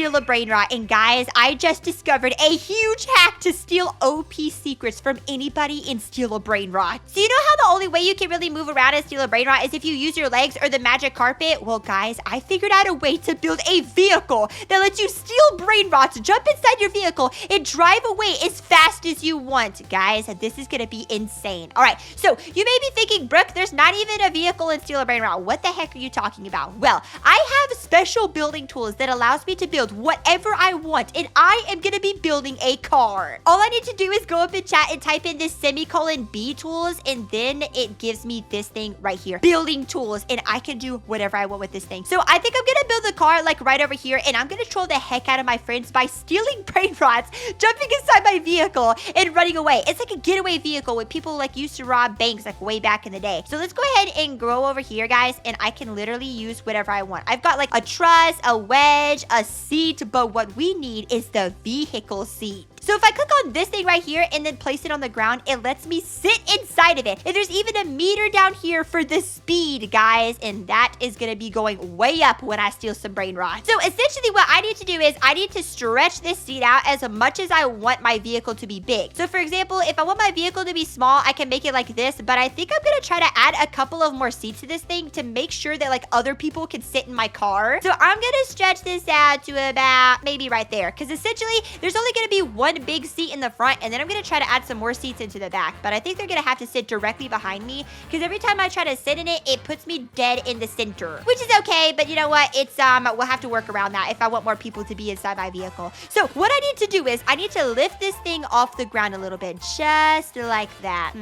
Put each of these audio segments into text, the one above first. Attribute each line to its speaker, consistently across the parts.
Speaker 1: steal a Brainrot. And guys, I just discovered a huge hack to steal OP secrets from anybody and steal a Brainrot. So you know how the only way you can really move around and steal a Brainrot is if you use your legs or the magic carpet? Well, guys, I figured out a way to build a vehicle that lets you steal Brainrots, jump inside your vehicle, and drive away as fast as you want. Guys, this is gonna be insane. All right, so you may be thinking, Brooke, there's not even a vehicle in Steal a Brainrot. What the heck are you talking about? Well, I have special building tools that allows me to build whatever I want, and I am gonna be building a car. All I need to do is go up in chat and type in this semicolon B tools, and then it gives me this thing right here, building tools, and I can do whatever I want with this thing. So I think I'm gonna build a car like right over here, and I'm gonna troll the heck out of my friends by stealing Brainrots, jumping inside my vehicle, and running away. It's like a getaway vehicle when people like used to rob banks like way back in the day. So let's go ahead and go over here, guys, and I can literally use whatever I want. I've got like a truss, a wedge, a seat, but what we need is the vehicle seat. So if I click on this thing right here and then place it on the ground, it lets me sit inside of it. And there's even a meter down here for the speed, guys. And that is going to be going way up when I steal some Brainrots. So essentially what I need to do is I need to stretch this seat out as much as I want my vehicle to be big. So for example, if I want my vehicle to be small, I can make it like this. But I think I'm going to try to add a couple of more seats to this thing to make sure that like other people can sit in my car. So I'm going to stretch this out to about maybe right there. Because essentially there's only going to be one big seat in the front, and then I'm gonna try to add some more seats into the back, but I think they're gonna have to sit directly behind me because every time I try to sit in it, it puts me dead in the center, which is okay, but you know what, it's we'll have to work around that if I want more people to be inside my vehicle. So what I need to do is I need to lift this thing off the ground a little bit, just like that.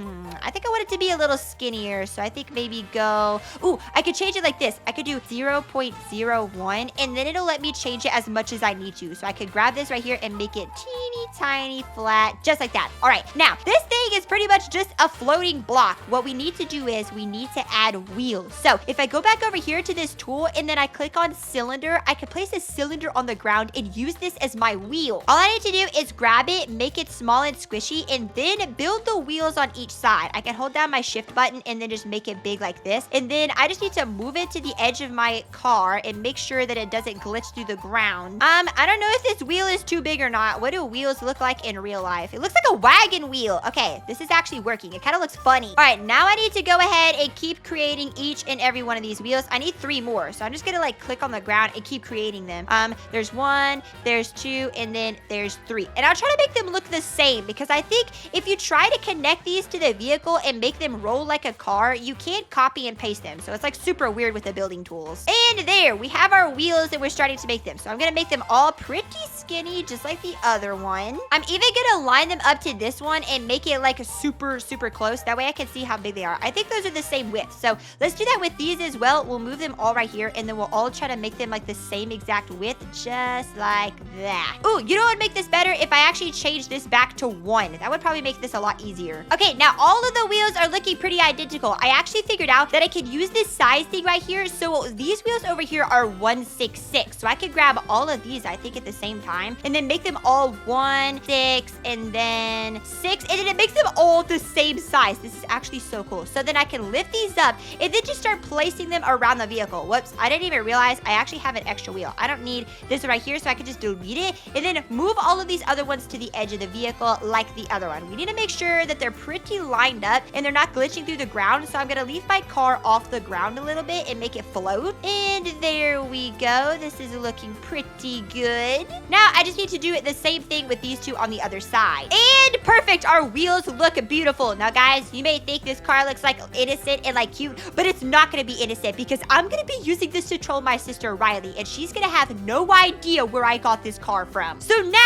Speaker 1: I think I want it to be a little skinnier, so I think maybe go, ooh, I could change it like this. I could do 0.01, and then it'll let me change it as much as I need to. So I could grab this right here and make it teeny tiny flat, just like that. All right, now this thing is pretty much just a floating block. What we need to do is we need to add wheels. So if I go back over here to this tool and then I click on cylinder, I can place a cylinder on the ground and use this as my wheel. All I need to do is grab it, make it small and squishy, and then build the wheels on each side. I can hold down my shift button and then just make it big like this. And then I just need to move it to the edge of my car and make sure that it doesn't glitch through the ground. I don't know if this wheel is too big or not. What do wheels look like in real life? It looks like a wagon wheel. Okay, this is actually working. It kind of looks funny. All right, now I need to go ahead and keep creating each and every one of these wheels. I need 3 more, so I'm just gonna like click on the ground and keep creating them. There's 1, there's 2, and then there's 3. And I'll try to make them look the same because I think if you try to connect these to the vehicle and make them roll like a car, you can't copy and paste them. So it's like super weird with the building tools. And there, we have our wheels and we're starting to make them. So I'm gonna make them all pretty skinny, just like the other one. I'm even gonna line them up to this one and make it like a super close. That way I can see how big they are. I think those are the same width. So let's do that with these as well. We'll move them all right here and then we'll all try to make them like the same exact width, just like that. Ooh, you know what would make this better? If I actually change this back to 1. That would probably make this a lot easier. Okay, now all of the wheels are looking pretty identical. I actually figured out that I could use this size thing right here. So these wheels over here are 166. So I could grab all of these, I think, at the same time and then make them all 1, 6, and then 6, and then it makes them all the same size. This is actually so cool. So then I can lift these up and then just start placing them around the vehicle. Whoops, I didn't even realize I actually have an extra wheel. I don't need this one right here, so I can just delete it and then move all of these other ones to the edge of the vehicle like the other one. We need to make sure that they're pretty lined up and they're not glitching through the ground, so I'm gonna leave my car off the ground a little bit and make it float. And there we go. This is looking pretty good. Now I just need to do it the same thing with these two on the other side. And perfect, our wheels look beautiful. Now guys, you may think this car looks like innocent and like cute, but it's not gonna be innocent because I'm gonna be using this to troll my sister Riley, and she's gonna have no idea where I got this car from. So now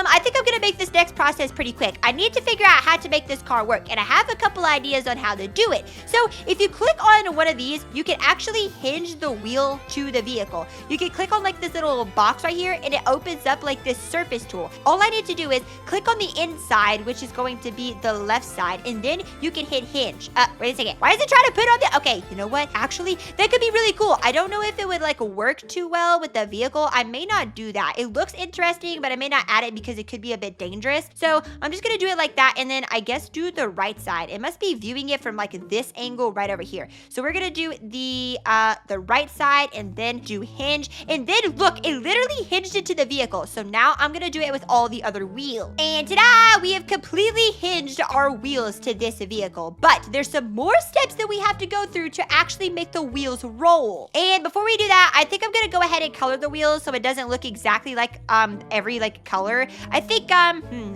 Speaker 1: I think I'm gonna make this next process pretty quick. I need to figure out how to make this car work, and I have a couple ideas on how to do it. So if you click on one of these, you can actually hinge the wheel to the vehicle. You can click on like this little box right here and it opens up like this surface tool. All I need to to do is click on the inside, which is going to be the left side, and then you can hit hinge. Wait a second. Why is it trying to put on the... Okay, you know what? Actually, that could be really cool. I don't know if it would like work too well with the vehicle. I may not do that. It looks interesting, but I may not add it because it could be a bit dangerous. So I'm just gonna do it like that, and then I guess do the right side. It must be viewing it from like this angle right over here. So we're gonna do the right side, and then do hinge, and then look, it literally hinged it to the vehicle. So now I'm gonna do it with all the other wheels. And ta-da! We have completely hinged our wheels to this vehicle. But there's some more steps that we have to go through to actually make the wheels roll. And before we do that, I think I'm gonna go ahead and color the wheels so it doesn't look exactly like every like color. I think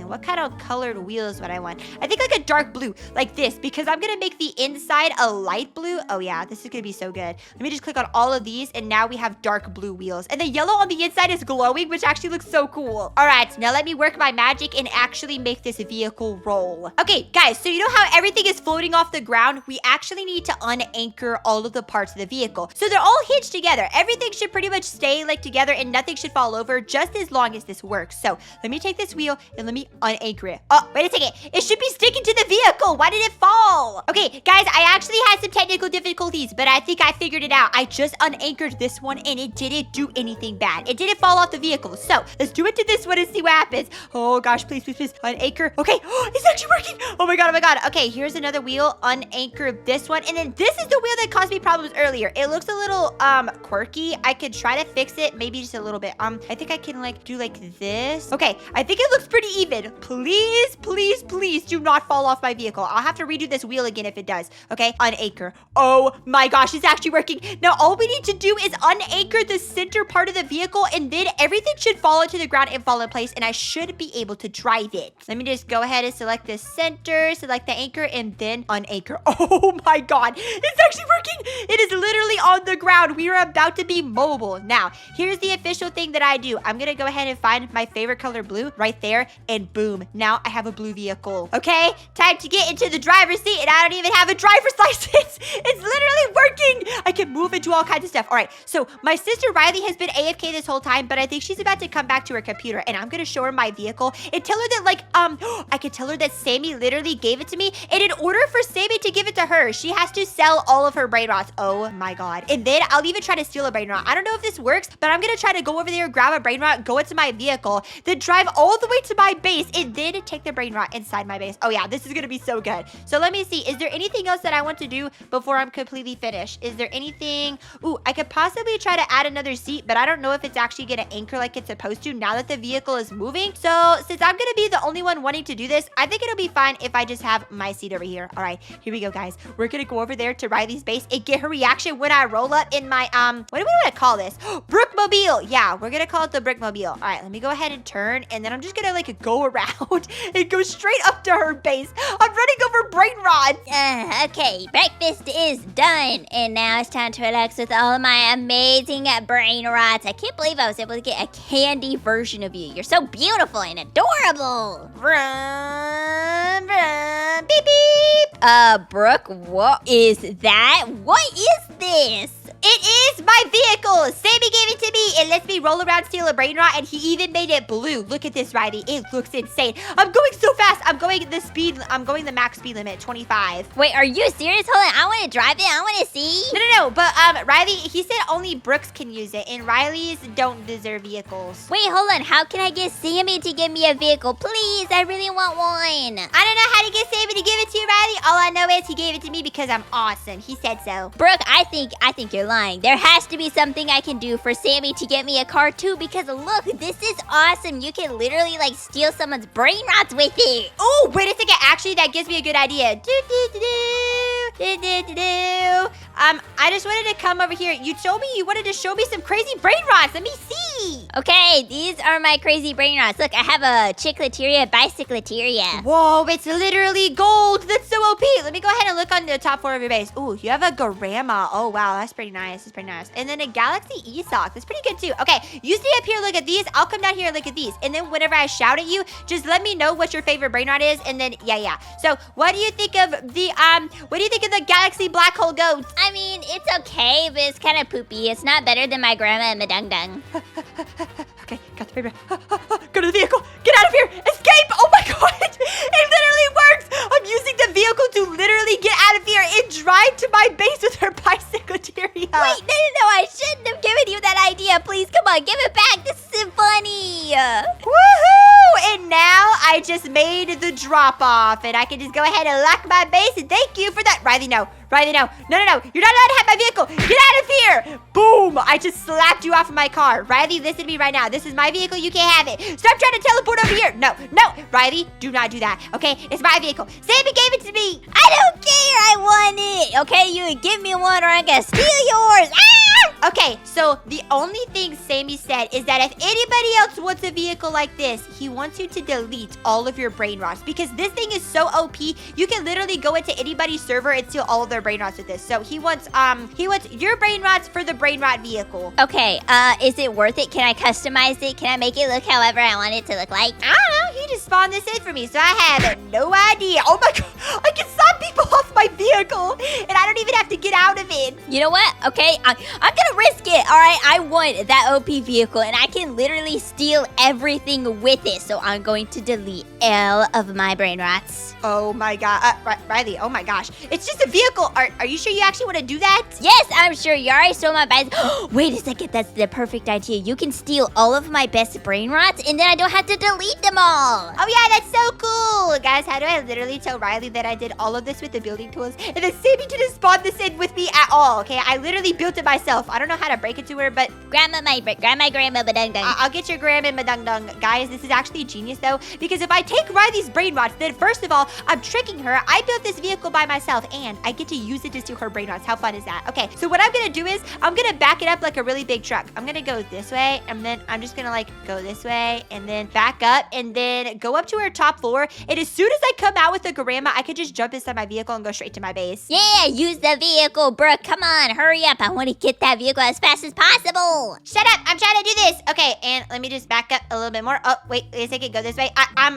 Speaker 1: what kind of colored wheels would I want? I think like a dark blue, like this, because I'm gonna make the inside a light blue. Oh yeah, this is gonna be so good. Let me just click on all of these, and now we have dark blue wheels. And the yellow on the inside is glowing, which actually looks so cool. All right, now let me work my magic and actually make this vehicle roll. Okay, guys, so you know how everything is floating off the ground? We actually need to unanchor all of the parts of the vehicle. So they're all hinged together. Everything should pretty much stay like together, and nothing should fall over just as long as this works. So let me take this wheel and let me unanchor it. Oh, wait a second. It should be sticking to the vehicle. Why did it fall? Okay, guys, I actually had some technical difficulties, but I think I figured it out. I just unanchored this one, and it didn't do anything bad. It didn't fall off the vehicle. So let's do it to this one and see what happens. Oh gosh, please, please, please. Unanchor. Okay, it's actually working. Oh my god, oh my god. Okay, here's another wheel. Unanchor this one, and then this is the wheel that caused me problems earlier. It looks a little quirky. I could try to fix it, maybe just a little bit. I think I can like do like this. Okay, I think it looks pretty even. Please, please, please do not fall off my vehicle. I'll have to redo this wheel again if it does. Okay, unanchor. Oh my gosh, it's actually working. Now all we need to do is unanchor the center part of the vehicle, and then everything should fall into the ground and fall in place, and I should be able to drive it. Let me just go ahead and select the center, select the anchor, and then unanchor. Oh my god, it's actually working. It is literally on the ground. We are about to be mobile. Now, here's the official thing that I do. I'm gonna go ahead and find my favorite color blue right there, and boom, now I have a blue vehicle. Okay, time to get into the driver's seat, and I don't even have a driver's license. It's literally working. I can move and do all kinds of stuff. All right, so my sister Riley has been AFK this whole time, but I think she's about to come back to her computer, and I'm gonna show her my vehicle and tell her that like I could tell her that Sammy literally gave it to me, and in order for Sammy to give it to her, she has to sell all of her Brainrots. Oh my god. And then I'll even try to steal a Brainrot. I don't know if this works, but I'm gonna try to go over there, grab a Brainrot, go into my vehicle, then drive all the way to my base, and then take the Brainrot inside my base. Oh yeah, this is gonna be so good. So let me see, is there anything else that I want to do before I'm completely finished? Is there anything? Ooh, I could possibly try to add another seat, but I don't know if it's actually gonna anchor like it's supposed to now that the vehicle is moving. So since I'm gonna be the only one wanting to do this, I think it'll be fine if I just have my seat over here. All right, here we go, guys. We're gonna go over there to Riley's base and get her reaction when I roll up in my what do we want to call this? Brookmobile. Yeah, we're gonna call it the Brookmobile. All right, let me go ahead and turn, and then I'm just gonna like go around and go straight up to her base. I'm running over Brainrot.
Speaker 2: Okay, breakfast is done, and now it's time to relax with all of my amazing Brainrots. I can't believe I was able to get a candy version of you. You're so beautiful and adorable.
Speaker 1: Vroom, vroom, beep, beep.
Speaker 2: Brooke, what is that? What is this?
Speaker 1: It is my vehicle. Sammy gave it to me. It lets me roll around, steal a Brainrot, and he even made it blue. Look at this, Riley. It looks insane. I'm going so fast. I'm going the max speed limit, 25.
Speaker 2: Wait, are you serious? Hold on, I want to drive it. I want to see.
Speaker 1: No, but Riley, he said only Brooks can use it, and Riley's don't deserve vehicles.
Speaker 2: Wait, hold on. How can I get Sammy to give me a vehicle? Please, I really want one.
Speaker 1: I don't know how to get Sammy to give it to you, Riley. All I know is he gave it to me because I'm awesome. He said so.
Speaker 2: Brooke, I think you're lying. There has to be something I can do for Sammy to get me a car too, because look, this is awesome. You can literally like steal someone's Brainrots with it.
Speaker 1: Oh, wait a second. Actually, that gives me a good idea. I just wanted to come over here. You told me you wanted to show me some crazy Brainrots. Let me see.
Speaker 2: Okay, these are my crazy Brainrots. Look, I have a Chicleteria Bicycleteria.
Speaker 1: Whoa, it's literally gold. That's so OP. Let me go ahead and look on the top floor of your base. Ooh, you have a Grandma. Oh, wow, that's pretty nice. That's pretty nice. And then a Galaxy E-Sock. That's pretty good, too. Okay, you stay up here, look at these. I'll come down here and look at these. And then whenever I shout at you, just let me know what your favorite Brainrot is. And then, yeah. So, what do you think of the Galaxy Black Hole Goats?
Speaker 2: I mean, it's okay, but it's kind of poopy. It's not better than my grandma and my dung dung.
Speaker 1: Okay, got the Brainrot. Go to the vehicle. Get out of here as
Speaker 2: Give it back. This isn't funny.
Speaker 1: Woohoo! And now I just made the drop off, and I can just go ahead and lock my base, and thank you for that. Riley, no. Riley, no. No. You're not allowed to have my vehicle. Get out of here. Boom. I just slapped you off of my car. Riley, listen to me right now. This is my vehicle. You can't have it. Stop trying to teleport over here. No. Riley, do not do that. Okay? It's my vehicle. Sammy gave it to me.
Speaker 2: I don't care. I want it. Okay, you give me one or I'm going to steal yours. Ah!
Speaker 1: Okay, so the only thing Sammy said is that if anybody else wants a vehicle like this, he wants you to delete all of your brain rots because this thing is so OP. You can literally go into anybody's server and steal all of their brain rots with this. So he wants your brain rots for the brain rot vehicle.
Speaker 2: Okay, is it worth it? Can I customize it? Can I make it look however I want it to look like?
Speaker 1: I don't know. He just spawned this in for me, so I have no idea. Oh my god, I can stop people off my vehicle, and I don't even have to get out of it.
Speaker 2: You know what? Okay, I'm gonna risk it. All right, I want that OP vehicle, and I can literally steal everything with it. So I'm going to delete all of my brain rots.
Speaker 1: Oh my god, Riley. Oh my gosh, it's just a vehicle. Are you sure you actually want to do that?
Speaker 2: Yes, I'm sure. You already stole my best. Wait a second, that's the perfect idea. You can steal all of my best brain rots, and then I don't have to delete them all.
Speaker 1: Oh yeah, that's so cool. Guys, how do I literally tell Riley that I did all of this with the building tools? And then Sammy didn't spawn this in with me at all, okay? I literally built it myself. I don't know how to break it to her, but...
Speaker 2: Grandma badung dung.
Speaker 1: I'll get your grandma madung dung. Guys, this is actually genius though, because if I take Riley's brain rots, then first of all, I'm tricking her. I built this vehicle by myself, and I get to use it to steal her brain rots. How fun is that? Okay, so what I'm gonna do is, I'm gonna back it up like a really big truck. I'm gonna go this way, and then I'm just gonna like go this way, and then back up, and then go up to her top floor, and as soon as I come out with the grandma, I could just jump inside my vehicle and go straight to my base.
Speaker 2: Yeah, use the vehicle, Brooke. Come on, hurry up. I want to get that vehicle as fast as possible.
Speaker 1: Shut up, I'm trying to do this. Okay, and let me just back up a little bit more. Oh, wait a second, go this way.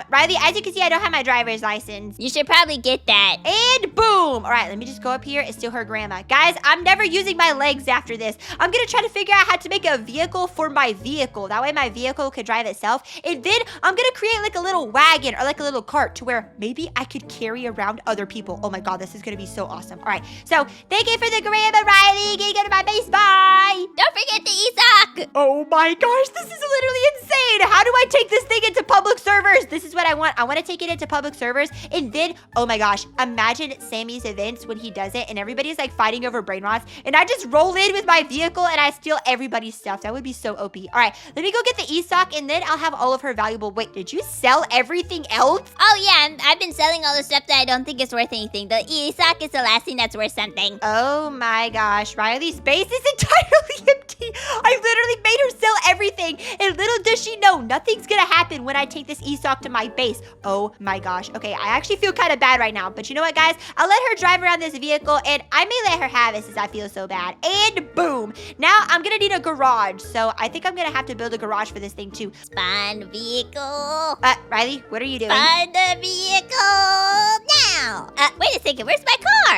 Speaker 1: Riley, as you can see, I don't have my driver's license.
Speaker 2: You should probably get that.
Speaker 1: And boom! All right, let me just go up here and steal her grandma. Guys, I'm never using my legs after this. I'm gonna try to figure out how to make a vehicle for my vehicle. That way my vehicle could drive itself. And then I'm gonna create like a little wagon or like a little cart to where maybe I could carry around other people. Oh my god, this is gonna be so awesome. All right, so thank you for the grandma, Riley. Can you go to my base? Bye!
Speaker 2: Don't forget the Isaac.
Speaker 1: Oh my gosh, this is literally insane. How do I take this thing into public servers? This is what I want. I want to take it into public servers, and then, oh my gosh, imagine Sammy's events when he does it, and everybody's like fighting over brain rots, and I just roll in with my vehicle, and I steal everybody's stuff. That would be so OP. All right, let me go get the ESOC, and then I'll have all of her valuable. Wait, did you sell everything else?
Speaker 2: Oh yeah, I've been selling all the stuff that I don't think is worth anything. The Isaac is the last thing that's worth something.
Speaker 1: Oh my gosh, Riley's base is entirely empty. I literally made her sell everything, and little does she know, nothing's gonna happen when I take this ESOC to my base. Oh my gosh. Okay, I actually feel kind of bad right now, but you know what, guys? I'll let her drive around this vehicle, and I may let her have it since I feel so bad. And boom. Now I'm gonna need a garage, so I think I'm gonna have to build a garage for this thing too.
Speaker 2: Spawn vehicle.
Speaker 1: Riley, what are you doing?
Speaker 2: Spawn the vehicle now. Wait a second. Where's my car?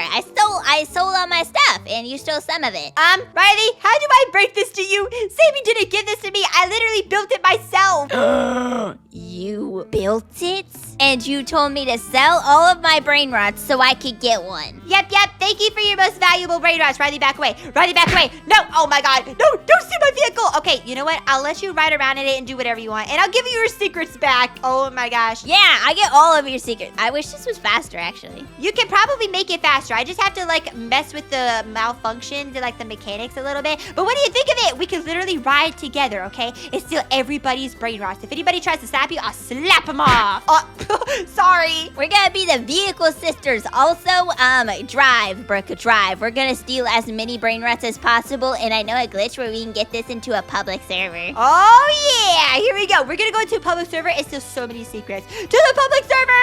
Speaker 2: I sold all my stuff, and you stole some of it.
Speaker 1: Riley, how do I break this to you? Sammy didn't give this to me. I literally built it myself.
Speaker 2: You built it? And you told me to sell all of my brain rots so I could get one.
Speaker 1: Yep. Thank you for your most valuable brain rots. Riley, back away. Riley, back away. No. Oh my god. No, don't steal my vehicle. Okay, you know what? I'll let you ride around in it and do whatever you want. And I'll give you your secrets back. Oh my gosh.
Speaker 2: Yeah, I get all of your secrets. I wish this was faster, actually.
Speaker 1: You can probably make it faster. I just have to like mess with the malfunctions and like the mechanics a little bit. But what do you think of it? We can literally ride together, okay? And steal everybody's brain rots. If anybody tries to slap you, I'll slap them off. Oh, sorry.
Speaker 2: We're gonna be the vehicle sisters. Also, drive, Brooke, drive. We're gonna steal as many brain rots as possible, and I know a glitch where we can get this into a public server.
Speaker 1: Oh yeah, here we go. We're gonna go into a public server and steal so many secrets. To the public server!